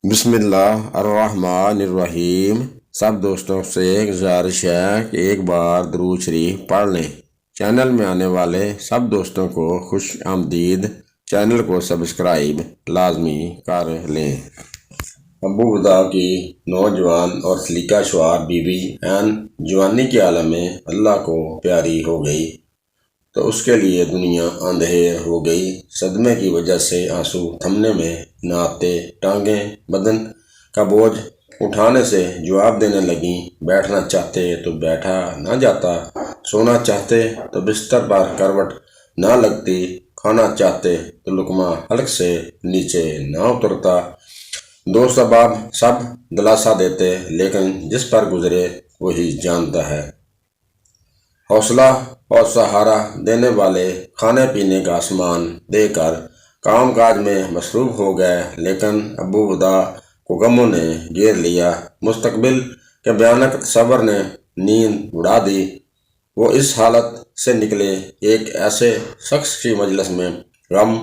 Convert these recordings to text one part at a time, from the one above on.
بسم اللہ الرحمن الرحیم۔ سب دوستوں سے ایک گزارش ہے کہ ایک بار درود شریف پڑھ لیں۔ چینل میں آنے والے سب دوستوں کو خوش آمدید۔ چینل کو سبسکرائب لازمی کر لیں۔ ابو بدا کی نوجوان اور سلیقہ شعار بیوی عین جوانی کے عالم میں اللہ کو پیاری ہو گئی تو اس کے لیے دنیا اندھیر ہو گئی۔ صدمے کی وجہ سے آنسو تھمنے میں نہ آتے، ٹانگیں بدن کا بوجھ اٹھانے سے جواب دینے لگیں۔ بیٹھنا چاہتے تو بیٹھا نہ جاتا، سونا چاہتے تو بستر پر کروٹ نہ لگتی، کھانا چاہتے تو لقمہ حلق سے نیچے نہ اترتا۔ دوست احباب سب دلاسا دیتے، لیکن جس پر گزرے وہی جانتا ہے۔ حوصلہ اور سہارا دینے والے کھانے پینے کا سامان دے کر کام کاج میں مصروف ہو گئے، لیکن ابو بدا کو غموں نے گھیر لیا۔ مستقبل کے بھیانک تصور نے نیند اڑا دی۔ وہ اس حالت سے نکلے ایک ایسے شخص کی مجلس میں غم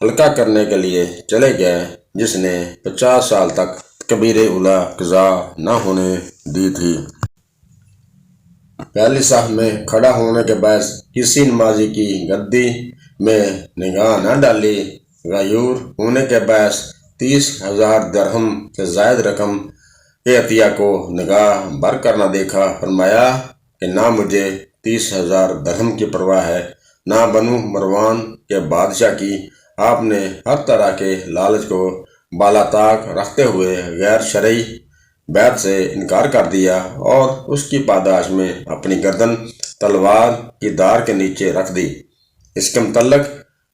ہلکا کرنے کے لیے چلے گئے جس نے 50 سال تک کبیر اولیٰ قضا نہ ہونے دی تھی۔ پہلی صف میں کھڑا ہونے کے باعث کسی نمازی کی گدی میں نگاہ نہ ڈالی، غیور ہونے کے باعث 30,000 درہم سے زائد رقم کے عطیہ کو نگاہ بھر کر نہ دیکھا۔ فرمایا کہ نہ مجھے 30,000 درہم کی پرواہ ہے، نہ بنو مروان کے بادشاہ کی۔ آپ نے ہر طرح کے لالچ کو بالاتاق رکھتے ہوئے غیر شرعی بیعت سے انکار کر دیا اور اس کی پاداش میں اپنی گردن تلوار کی دھار کے نیچے رکھ دی۔ اس کے متعلق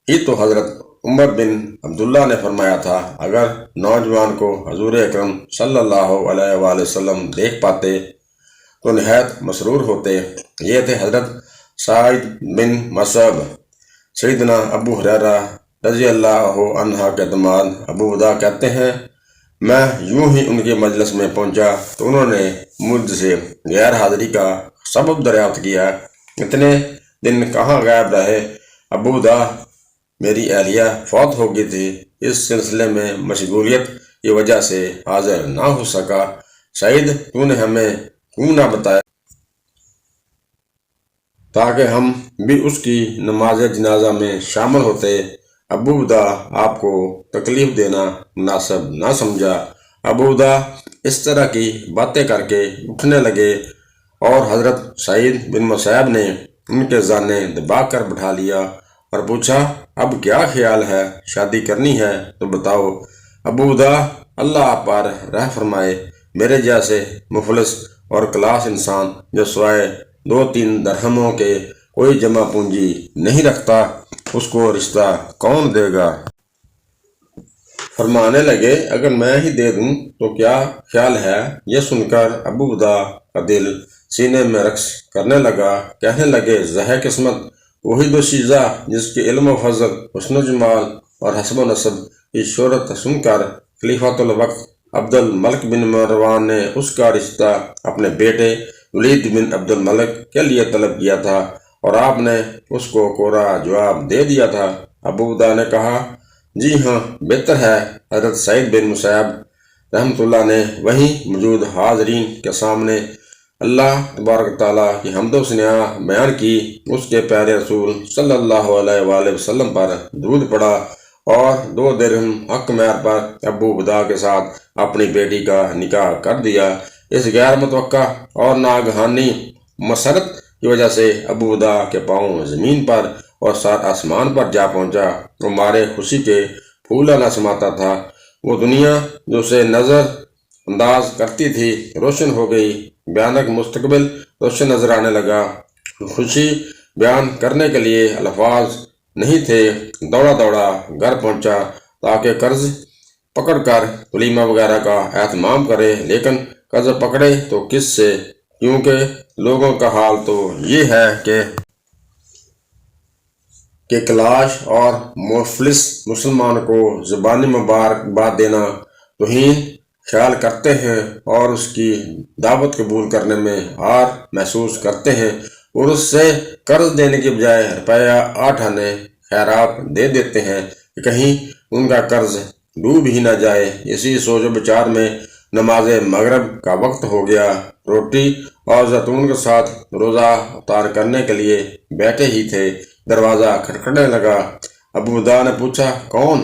ہی تو حضرت عمر بن عبداللہ نے فرمایا تھا، اگر نوجوان کو حضور اکرم صلی اللہ علیہ وآلہ وسلم دیکھ پاتے تو نہایت مسرور ہوتے۔ یہ تھے حضرت سعید بن مسعب۔ سیدنا ابو ہریرہ رضی اللہ عنہ کے داماد ابو بدا کہتے ہیں، میں یوں ہی ان کی مجلس میں پہنچا تو انہوں نے مجھ سے غیر حاضری کا سبب دریافت کیا۔ اتنے دن کہاں غائب رہے ابو بدا؟ میری اہلیہ فوت ہو گئی تھی، اس سلسلے میں مشغولیت کی وجہ سے حاضر نہ ہو سکا۔ سعید تو نے ہمیں کیوں نہ بتایا تاکہ ہم بھی اس کی نماز جنازہ میں شامل ہوتے؟ ابو بدا آپ کو تکلیف دینا مناسب نہ سمجھا۔ ابو بدا اس طرح کی باتیں کر کے اٹھنے لگے اور حضرت سعید بن مسعب نے ان کے زانے دبا کر بٹھا لیا اور پوچھا، اب کیا خیال ہے؟ شادی کرنی ہے تو بتاؤ۔ ابو بدا اللہ آپ پر رحم فرمائے، میرے جیسے مفلس اور کلاس انسان جو سوائے 2-3 درہموں کے کوئی جمع پونجی نہیں رکھتا، اس کو رشتہ کون دے گا؟ فرمانے لگے، اگر میں ہی دے دوں تو کیا خیال ہے؟ یہ سن کر ابو بدا کا دل سینے میں رقص کرنے لگا۔ کہنے لگے، زہے قسمت وہی دوشیزہ جس کے علم و فضل، حسن و جمال اور حسب و نسب کی شہرت سن کر خلیفۃ الوقت عبد الملک بن مروان نے اس کا رشتہ اپنے بیٹے ولید بن عبد الملک کے لیے طلب کیا تھا اور آپ نے اس کو کوڑا جواب دے دیا تھا۔ ابو بدا نے کہا، جی ہاں بہتر ہے۔ حضرت سعید بن مسعب رحمۃ اللہ نے وہیں موجود حاضرین کے سامنے اللہ تبارک تعالیٰ کی حمد و ثنا بیان کی، اس کے پیارے رسول صلی اللہ علیہ وآلہ وسلم پر درود پڑھا اور 2 درہم حق مہر پر ابو بدا کے ساتھ اپنی بیٹی کا نکاح کر دیا۔ اس غیر متوقع اور ناگہانی مسرت کی وجہ سے ابو بدا کے پاؤں زمین پر اور سر آسمان پر جا پہنچا۔ وہ مارے خوشی کے پھولا نہ سماتا تھا۔ وہ دنیا جو اسے نظر انداز کرتی تھی روشن ہو گئی، بھیانک مستقبل روشن نظر آنے لگا۔ خوشی بیان کرنے کے لیے الفاظ نہیں تھے۔ دوڑا دوڑا گھر پہنچا تاکہ قرض پکڑ کر ولیمہ وغیرہ کا اہتمام کرے، لیکن قرض پکڑے تو کس سے؟ کیونکہ لوگوں کا حال تو یہ ہے کہ کلاش اور مفلس مسلمان کو زبانی مبارکباد دینا توہین خیال کرتے ہیں اور اس کی دعوت قبول کرنے میں ہار محسوس کرتے ہیں اور اس سے قرض دینے کی بجائے روپیہ 8 آنے خیرات دے دیتے ہیں کہ کہیں ان کا قرض ڈوب ہی نہ جائے۔ اسی سوچ و بچار میں نماز مغرب کا وقت ہو گیا۔ روٹی اور زیتون کے ساتھ روزہ افطار کرنے کے لیے بیٹھے ہی تھے، دروازہ کھٹکھٹانے لگا۔ ابو دا نے پوچھا، کون؟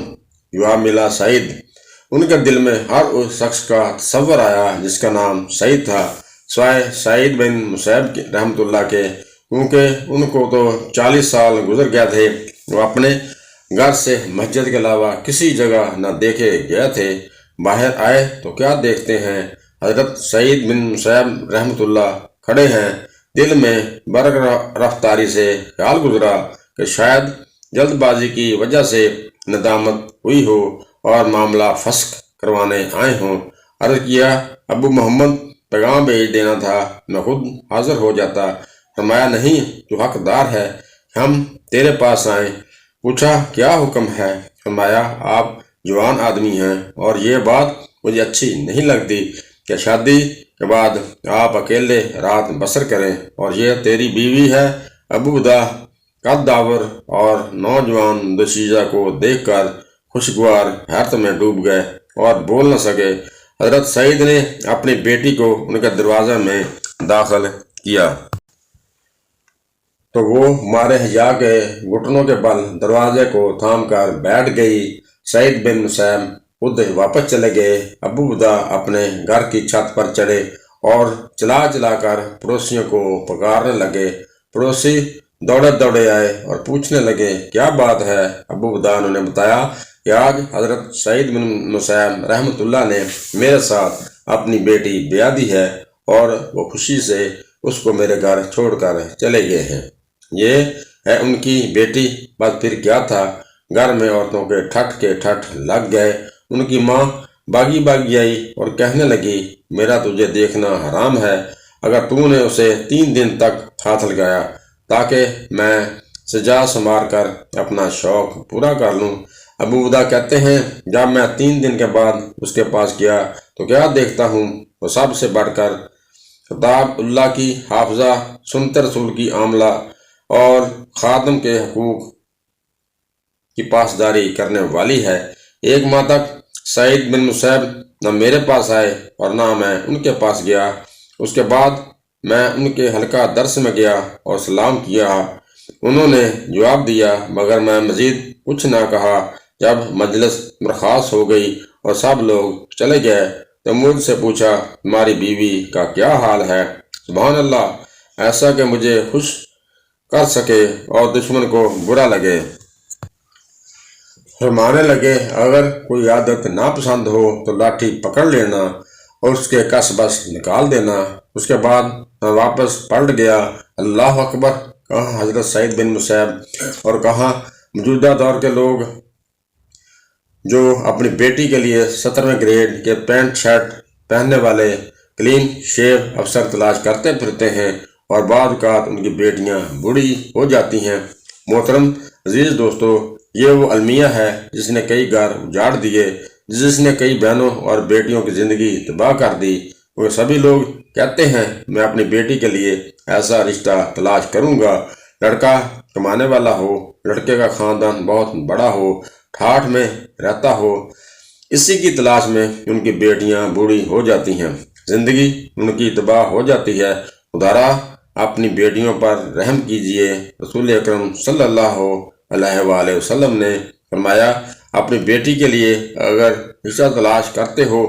جواب ملا، سعید۔ ان کے دل میں ہر اس شخص کا تصور آیا جس کا نام سعید تھا، سوائے سعید بن مسیب رحمۃ اللہ کے، کیونکہ ان کو تو 40 سال گزر گئے تھے وہ اپنے گھر سے مسجد کے علاوہ کسی جگہ نہ دیکھے گئے تھے۔ باہر آئے تو کیا دیکھتے ہیں، حضرت سعید بن مسیب رحمۃ اللہ کھڑے ہیں۔ دل میں برق رفتاری سے خیال گزرا کہ شاید جلد بازی کی وجہ سے ندامت ہوئی ہو اور معاملہ فسخ کروانے آئے ہوں۔ عرض کیا، ابو محمد، پیغام بھیج دینا تھا، میں خود حاضر ہو جاتا۔ فرمایا، نہیں، تو حقدار ہے، ہم تیرے پاس آئیں۔ پوچھا، کیا حکم ہے؟ فرمایا، آپ جوان آدمی ہیں اور یہ بات مجھے اچھی نہیں لگتی کہ شادی کے بعد آپ اکیلے رات بسر کریں، اور یہ تیری بیوی ہے۔ ابو دا قد داور اور نوجوان دوشیزہ کو دیکھ کر خوشگوار حیرت میں ڈوب گئے اور بول نہ سکے۔ حضرت سعید نے اپنی بیٹی کو ان کے دروازے میں داخل کیا تو وہ مارے حیا کے گھٹنوں کے بل دروازے کو تھام کر بیٹھ گئی۔ سعید بن مسیب خود واپس چلے گئے۔ ابو دا اپنے گھر کی چھت پر چڑھے اور چلا چلا کر پڑوسیوں کو پکارنے لگے۔ پڑوسی دوڑے دوڑے آئے اور پوچھنے لگے، کیا بات ہے؟ ابو دا نے بتایا کہ آج حضرت سعید بن مسیب رحمۃ اللہ نے میرے ساتھ اپنی بیٹی بیاہ دی ہے اور وہ خوشی سے اس کو میرے گھر چھوڑ کر چلے گئے ہیں۔ یہ ہے ان کی بیٹی۔ بس پھر کیا تھا، گھر میں عورتوں کے ٹھٹ لگ گئے۔ ان کی ماں باغی باغی آئی اور کہنے لگی، میرا تجھے دیکھنا حرام ہے، اگر تو نے اسے 3 دن تک ہاتھ لگایا تاکہ میں سجا سنوار کر اپنا شوق پورا کر لوں۔ ابو دا کہتے ہیں، جب میں 3 دن کے بعد اس کے پاس گیا تو کیا دیکھتا ہوں، وہ سب سے بڑھ کر کتاب اللہ کی حافظہ، سنت رسول کی عاملہ اور خادم کے حقوق کی پاسداری کرنے والی ہے۔ 1 ماہ تک سعید بن مسیب نہ میرے پاس آئے اور نہ میں ان کے پاس گیا۔ اس کے بعد میں ان کے حلقہ درس میں گیا اور سلام کیا، انہوں نے جواب دیا، مگر میں مزید کچھ نہ کہا۔ جب مجلس برخاست ہو گئی اور سب لوگ چلے گئے تو مجھ سے پوچھا، تمہاری بیوی کا کیا حال ہے؟ سبحان اللہ، ایسا کہ مجھے خوش کر سکے اور دشمن کو برا لگے۔ فرمانے لگے، اگر کوئی عادت ناپسند ہو تو لاٹھی پکڑ لینا اور اس کے کس بس نکال دینا۔ اس کے بعد میں واپس پلٹ گیا۔ اللہ اکبر! کہاں حضرت سعید بن مسیب اور کہاں موجودہ دور کے لوگ جو اپنی بیٹی کے لیے 17ویں گریڈ کے پینٹ شرٹ پہننے والے کلین شیو افسر تلاش کرتے پھرتے ہیں، اور بعض اوقات ان کی بیٹیاں بوڑھی ہو جاتی ہیں۔ محترم عزیز دوستو، یہ وہ المیہ ہے جس نے کئی گھر اجاڑ دیے، جس نے کئی بہنوں اور بیٹیوں کی زندگی تباہ کر دی۔ وہ سبھی لوگ کہتے ہیں، میں اپنی بیٹی کے لیے ایسا رشتہ تلاش کروں گا، لڑکا کمانے والا ہو، لڑکے کا خاندان بہت بڑا ہو، ٹھاٹھ میں رہتا ہو۔ اسی کی تلاش میں ان کی بیٹیاں بوڑھی ہو جاتی ہیں، زندگی ان کی تباہ ہو جاتی ہے۔ خدارا اپنی بیٹیوں پر رحم کیجئے۔ رسول اکرم صلی اللہ علیہ وآلہ وسلم نے فرمایا، اپنی بیٹی کے لیے اگر رشتہ تلاش کرتے ہو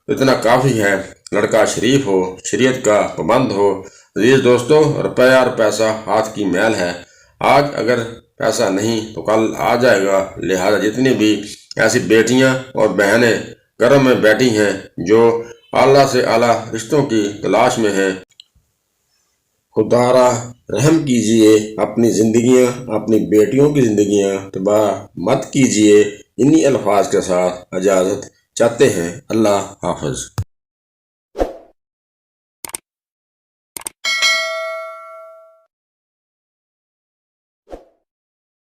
تو اتنا کافی ہے، لڑکا شریف ہو، شریعت کا پابند ہو۔ عزیز دوستو، روپیہ اور پیسہ ہاتھ کی میل ہے، آج اگر پیسہ نہیں تو کل آ جائے گا، لہذا جتنی بھی ایسی بیٹیاں اور بہنیں گھروں میں بیٹھی ہیں جو اعلیٰ سے اعلیٰ رشتوں کی تلاش میں ہیں، خدارا رحم کیجئے، اپنی زندگیاں، اپنی بیٹیوں کی زندگیاں تباہ مت کیجئے۔ انہی الفاظ کے ساتھ اجازت چاہتے ہیں۔ اللہ حافظ۔